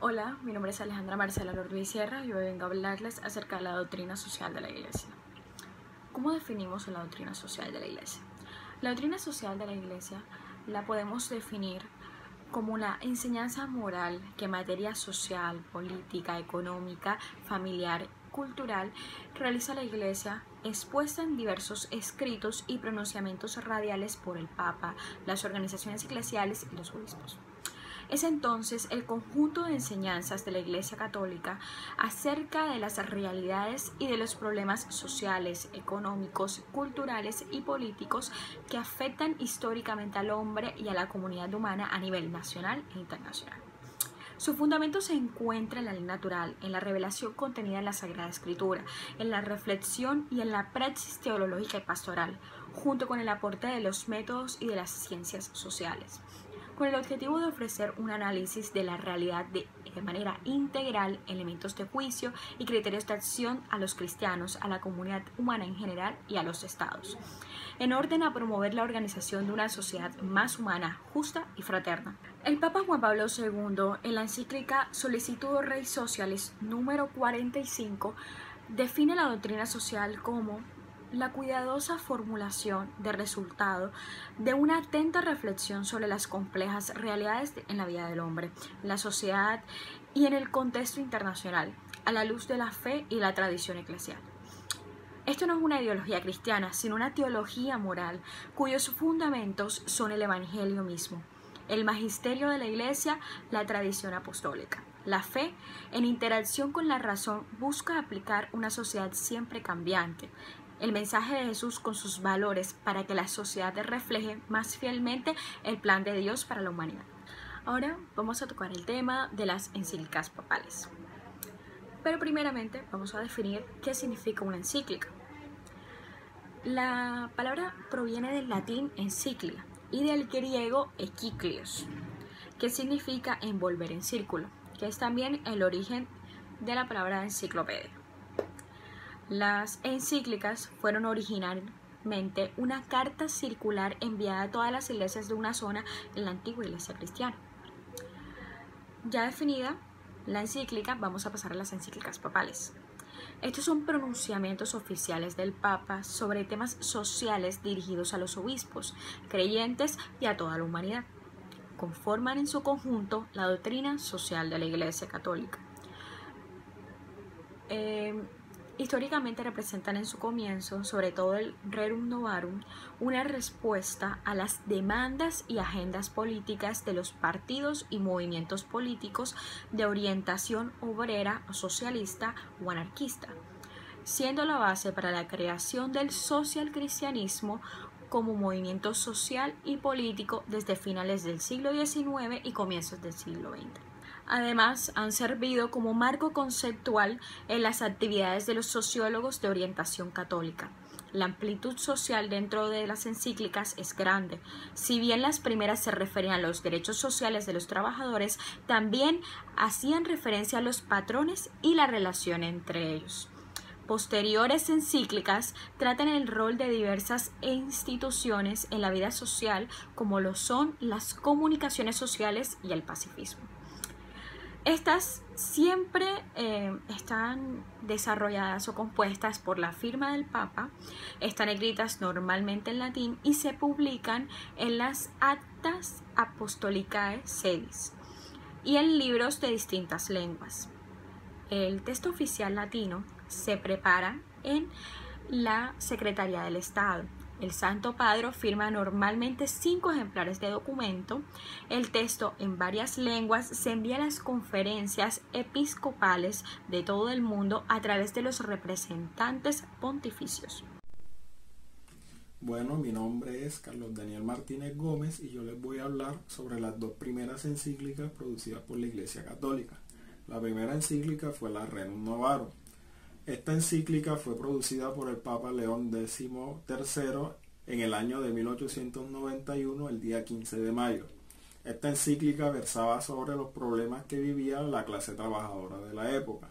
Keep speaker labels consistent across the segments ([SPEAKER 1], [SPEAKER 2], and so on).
[SPEAKER 1] Hola, mi nombre es Alejandra Marcela Lorduy Sierra y hoy vengo a hablarles acerca de la doctrina social de la Iglesia. ¿Cómo definimos la doctrina social de la Iglesia? La doctrina social de la Iglesia la podemos definir como una enseñanza moral que en materia social, política, económica, familiar, cultural, realiza la Iglesia expuesta en diversos escritos y pronunciamientos radiales por el Papa, las organizaciones eclesiales y los obispos. Es entonces el conjunto de enseñanzas de la Iglesia Católica acerca de las realidades y de los problemas sociales, económicos, culturales y políticos que afectan históricamente al hombre y a la comunidad humana a nivel nacional e internacional. Su fundamento se encuentra en la ley natural, en la revelación contenida en la Sagrada Escritura, en la reflexión y en la praxis teológica y pastoral, junto con el aporte de los métodos y de las ciencias sociales, con el objetivo de ofrecer un análisis de la realidad de manera integral, elementos de juicio y criterios de acción a los cristianos, a la comunidad humana en general y a los estados, en orden a promover la organización de una sociedad más humana, justa y fraterna. El Papa Juan Pablo II, en la encíclica Solicitudo Rei Socialis número 45, define la doctrina social como la cuidadosa formulación de resultado de una atenta reflexión sobre las complejas realidades en la vida del hombre, en la sociedad y en el contexto internacional, a la luz de la fe y la tradición eclesial. Esto no es una ideología cristiana, sino una teología moral, cuyos fundamentos son el Evangelio mismo, el magisterio de la Iglesia, la tradición apostólica. La fe, en interacción con la razón, busca aplicar una sociedad siempre cambiante, el mensaje de Jesús con sus valores para que la sociedad refleje más fielmente el plan de Dios para la humanidad. Ahora vamos a tocar el tema de las encíclicas papales. Pero primeramente vamos a definir qué significa una encíclica. La palabra proviene del latín encíclica y del griego enkyklios, que significa envolver en círculo, que es también el origen de la palabra enciclopedia. Las encíclicas fueron originalmente una carta circular enviada a todas las iglesias de una zona en la antigua iglesia cristiana. Ya definida la encíclica, vamos a pasar a las encíclicas papales. Estos son pronunciamientos oficiales del Papa sobre temas sociales dirigidos a los obispos, creyentes y a toda la humanidad. Conforman en su conjunto la doctrina social de la Iglesia Católica. Históricamente representan en su comienzo, sobre todo el Rerum Novarum, una respuesta a las demandas y agendas políticas de los partidos y movimientos políticos de orientación obrera, socialista o anarquista, siendo la base para la creación del socialcristianismo como movimiento social y político desde finales del siglo XIX y comienzos del siglo XX. Además, han servido como marco conceptual en las actividades de los sociólogos de orientación católica. La amplitud social dentro de las encíclicas es grande. Si bien las primeras se referían a los derechos sociales de los trabajadores, también hacían referencia a los patrones y la relación entre ellos. Posteriores encíclicas tratan el rol de diversas instituciones en la vida social, como lo son las comunicaciones sociales y el pacifismo. Estas siempre están desarrolladas o compuestas por la firma del Papa, están escritas normalmente en latín y se publican en las Actas Apostolicae Sedis y en libros de distintas lenguas. El texto oficial latino se prepara en la Secretaría del Estado. El Santo Padre firma normalmente 5 ejemplares de documento. El texto en varias lenguas se envía a las conferencias episcopales de todo el mundo a través de los representantes pontificios.
[SPEAKER 2] Bueno, mi nombre es Carlos Daniel Martínez Gómez y yo les voy a hablar sobre las 2 primeras encíclicas producidas por la Iglesia Católica. La primera encíclica fue la Rerum Novarum. Esta encíclica fue producida por el Papa León XIII en el año de 1891, el día 15 de mayo. Esta encíclica versaba sobre los problemas que vivía la clase trabajadora de la época.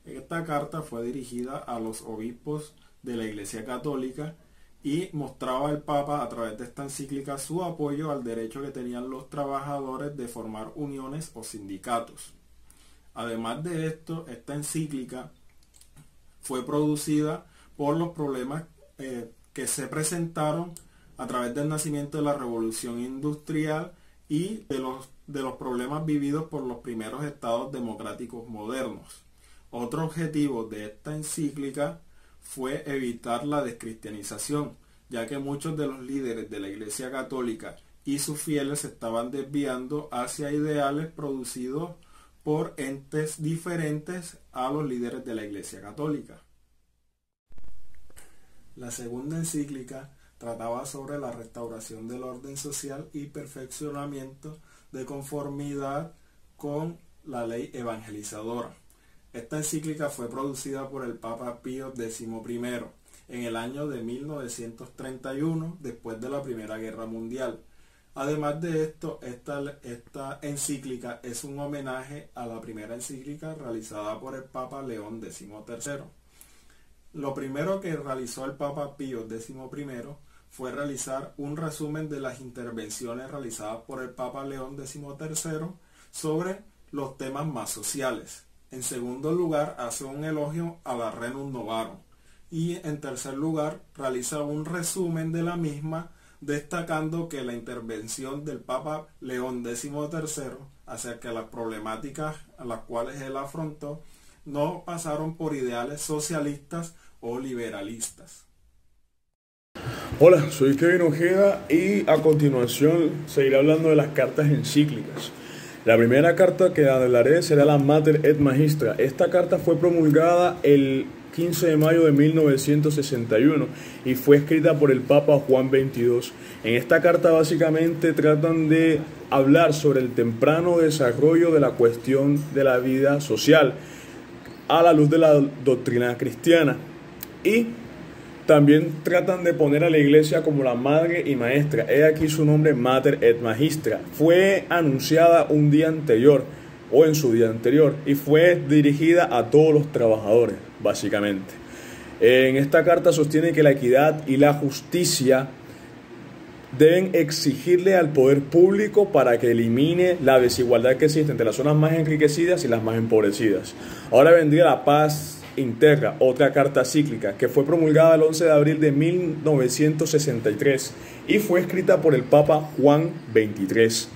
[SPEAKER 2] Esta carta fue dirigida a los obispos de la Iglesia Católica y mostraba al Papa a través de esta encíclica su apoyo al derecho que tenían los trabajadores de formar uniones o sindicatos. Además de esto, esta encíclica fue producida por los problemas que se presentaron a través del nacimiento de la revolución industrial y de los problemas vividos por los primeros estados democráticos modernos. Otro objetivo de esta encíclica fue evitar la descristianización, ya que muchos de los líderes de la Iglesia Católica y sus fieles se estaban desviando hacia ideales producidos por entes diferentes a los líderes de la Iglesia Católica. La segunda encíclica trataba sobre la restauración del orden social y perfeccionamiento de conformidad con la ley evangelizadora. Esta encíclica fue producida por el Papa Pío XI en el año de 1931, después de la Primera Guerra Mundial. Además de esto, esta encíclica es un homenaje a la primera encíclica realizada por el Papa León XIII. Lo primero que realizó el Papa Pío XI fue realizar un resumen de las intervenciones realizadas por el Papa León XIII sobre los temas más sociales. En segundo lugar, hace un elogio a la Renum Novarum. Y en tercer lugar, realiza un resumen de la misma, destacando que la intervención del Papa León XIII acerca de las problemáticas a las cuales él afrontó no pasaron por ideales socialistas o liberalistas.
[SPEAKER 3] Hola, soy Kevin Ojeda y a continuación seguiré hablando de las cartas encíclicas. La primera carta que hablaré será la Mater et Magistra. Esta carta fue promulgada el 15 de mayo de 1961 y fue escrita por el Papa Juan XXII. En esta carta básicamente tratan de hablar sobre el temprano desarrollo de la cuestión de la vida social a la luz de la doctrina cristiana, y también tratan de poner a la iglesia como la madre y maestra. He aquí su nombre, Mater et Magistra. Fue anunciada un día anterior o en su día anterior y fue dirigida a todos los trabajadores, básicamente. En esta carta sostiene que la equidad y la justicia deben exigirle al poder público para que elimine la desigualdad que existe entre las zonas más enriquecidas y las más empobrecidas. Ahora vendría la paz interna, otra carta cíclica que fue promulgada el 11 de abril de 1963 y fue escrita por el Papa Juan XXIII.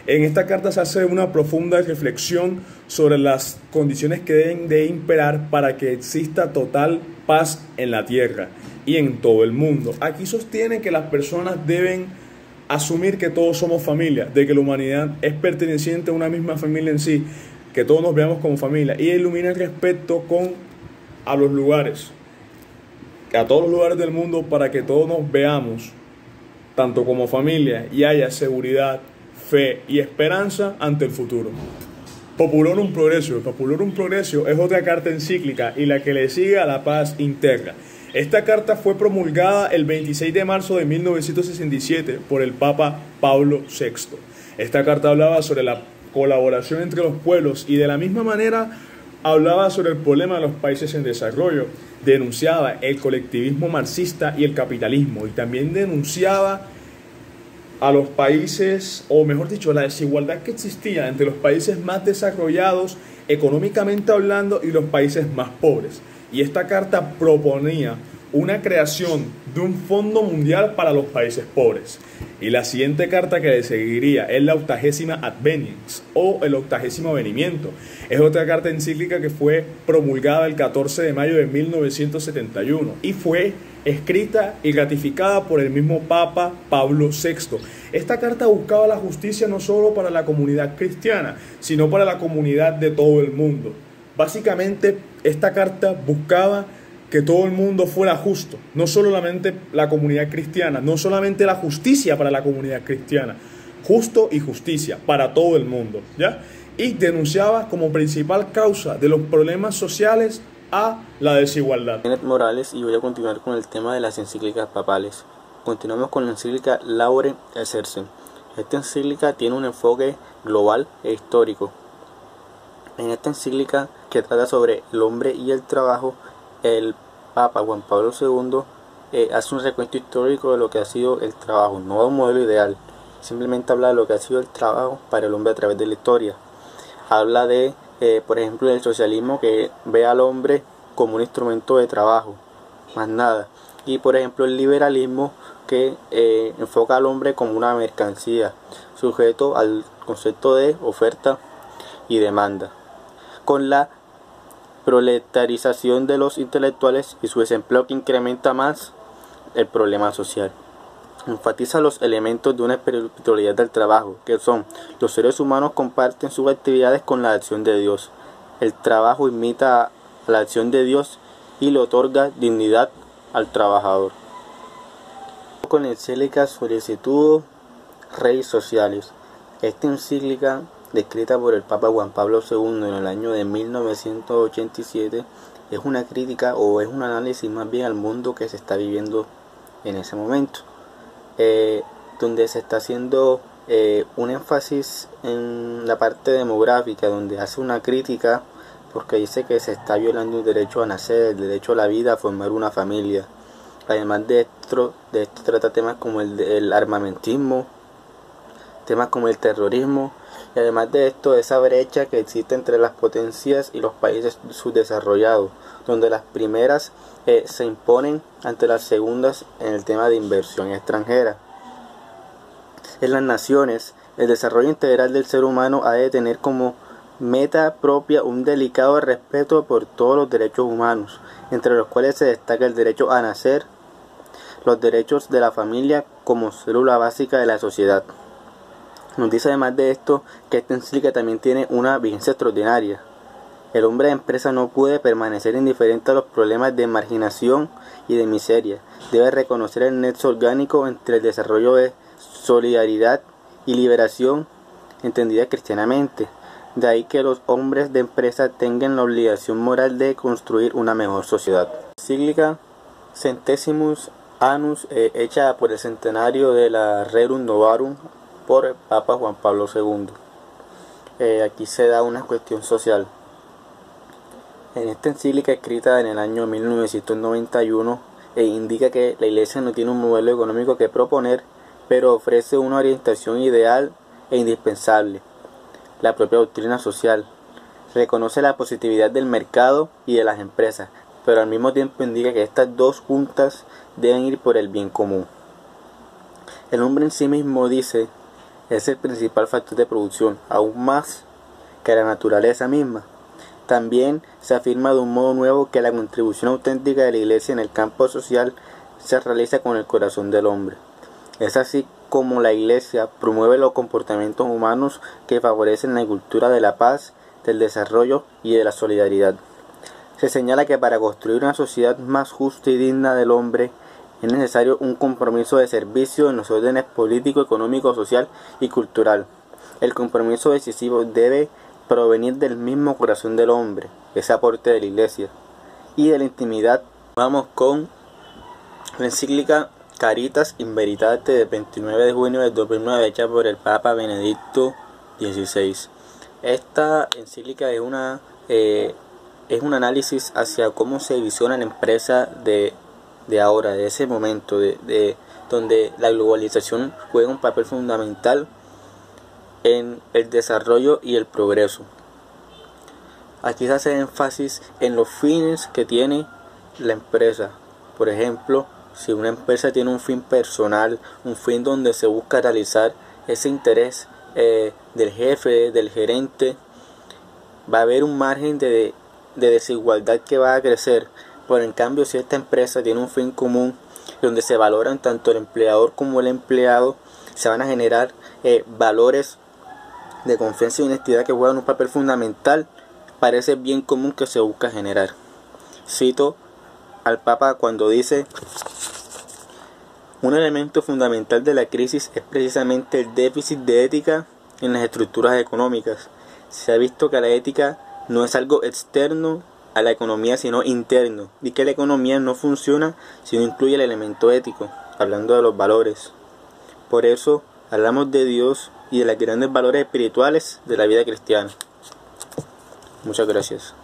[SPEAKER 3] En esta carta se hace una profunda reflexión sobre las condiciones que deben de imperar para que exista total paz en la tierra y en todo el mundo. Aquí sostiene que las personas deben asumir que todos somos familia, de que la humanidad es perteneciente a una misma familia en sí, que todos nos veamos como familia, y ilumina el respeto a los lugares, a todos los lugares del mundo, para que todos nos veamos tanto como familia y haya seguridad, fe y esperanza ante el futuro. Populorum Progressio. Populorum Progressio es otra carta encíclica y la que le sigue a la paz interna. Esta carta fue promulgada el 26 de marzo de 1967 por el Papa Pablo VI. Esta carta hablaba sobre la colaboración entre los pueblos y de la misma manera hablaba sobre el problema de los países en desarrollo, denunciaba el colectivismo marxista y el capitalismo, y también denunciaba a los países, o mejor dicho, la desigualdad que existía entre los países más desarrollados económicamente hablando y los países más pobres. Y esta carta proponía una creación de un fondo mundial para los países pobres. Y la siguiente carta que le seguiría es la 80ª Adveniens o el 80º Venimiento. Es otra carta encíclica que fue promulgada el 14 de mayo de 1971 y fue escrita y ratificada por el mismo Papa Pablo VI. Esta carta buscaba la justicia no solo para la comunidad cristiana, sino para la comunidad de todo el mundo. Básicamente, esta carta buscaba que todo el mundo fuera justo, no solamente la comunidad cristiana, no solamente la justicia para la comunidad cristiana, justo y justicia para todo el mundo, ¿ya? Y denunciaba como principal causa de los problemas sociales a la desigualdad.
[SPEAKER 4] Kenneth Morales, y voy a continuar con el tema de las encíclicas papales. Continuamos con la encíclica Laudae Exercens. Esta encíclica tiene un enfoque global e histórico. En esta encíclica, que trata sobre el hombre y el trabajo, el Papa Juan Pablo II hace un recuento histórico de lo que ha sido el trabajo, no de un modelo ideal, simplemente habla de lo que ha sido el trabajo para el hombre a través de la historia. Habla de por ejemplo, el socialismo, que ve al hombre como un instrumento de trabajo, más nada. Y por ejemplo el liberalismo, que enfoca al hombre como una mercancía, sujeto al concepto de oferta y demanda. Con la proletarización de los intelectuales y su desempleo, que incrementa más el problema social. Enfatiza los elementos de una espiritualidad del trabajo, que son: los seres humanos comparten sus actividades con la acción de Dios. El trabajo imita a la acción de Dios y le otorga dignidad al trabajador. Con la encíclica Solicitudo Rei Socialis. Esta encíclica, descrita por el Papa Juan Pablo II en el año de 1987, es una crítica, o es un análisis más bien, al mundo que se está viviendo en ese momento, donde se está haciendo un énfasis en la parte demográfica, donde hace una crítica porque dice que se está violando el derecho a nacer, el derecho a la vida, a formar una familia. Además de esto trata temas como el armamentismo, temas como el terrorismo, y además de esto, esa brecha que existe entre las potencias y los países subdesarrollados, donde las primeras se imponen ante las segundas en el tema de inversión extranjera. En las naciones, el desarrollo integral del ser humano ha de tener como meta propia un delicado respeto por todos los derechos humanos, entre los cuales se destaca el derecho a nacer, los derechos de la familia como célula básica de la sociedad. Nos dice además de esto que esta encíclica también tiene una vigencia extraordinaria. El hombre de empresa no puede permanecer indiferente a los problemas de marginación y de miseria. Debe reconocer el nexo orgánico entre el desarrollo de solidaridad y liberación, entendida cristianamente. De ahí que los hombres de empresa tengan la obligación moral de construir una mejor sociedad. Encíclica Centesimus Annus, hecha por el centenario de la Rerum Novarum por el Papa Juan Pablo II. Aquí se da una cuestión social. En esta encíclica, escrita en el año 1991, indica que la Iglesia no tiene un modelo económico que proponer, pero ofrece una orientación ideal e indispensable: la propia doctrina social. Reconoce la positividad del mercado y de las empresas, pero al mismo tiempo indica que estas dos juntas deben ir por el bien común. El hombre en sí mismo, dice, es el principal factor de producción, aún más que la naturaleza misma. También se afirma de un modo nuevo que la contribución auténtica de la Iglesia en el campo social se realiza con el corazón del hombre. Es así como la Iglesia promueve los comportamientos humanos que favorecen la cultura de la paz, del desarrollo y de la solidaridad. Se señala que para construir una sociedad más justa y digna del hombre es necesario un compromiso de servicio en los órdenes político, económico, social y cultural. El compromiso decisivo debe provenir del mismo corazón del hombre, ese aporte de la Iglesia, y de la intimidad. Vamos con la encíclica Caritas in Veritate del 29 de junio del 2009, hecha por el Papa Benedicto XVI. Esta encíclica es un análisis hacia cómo se visiona la empresa de ahora, de ese momento, donde la globalización juega un papel fundamental en el desarrollo y el progreso. Aquí se hace énfasis en los fines que tiene la empresa. Por ejemplo, si una empresa tiene un fin personal, un fin donde se busca realizar ese interés del jefe, del gerente, va a haber un margen de desigualdad que va a crecer. Pero en cambio, si esta empresa tiene un fin común, donde se valoran tanto el empleador como el empleado, se van a generar valores de confianza y honestidad que juegan un papel fundamental para ese bien común que se busca generar. Cito al Papa cuando dice: un elemento fundamental de la crisis es precisamente el déficit de ética en las estructuras económicas. Se ha visto que la ética no es algo externo a la economía, sino interno, y que la economía no funciona si no incluye el elemento ético, hablando de los valores. Por eso hablamos de Dios y de los grandes valores espirituales de la vida cristiana. Muchas gracias.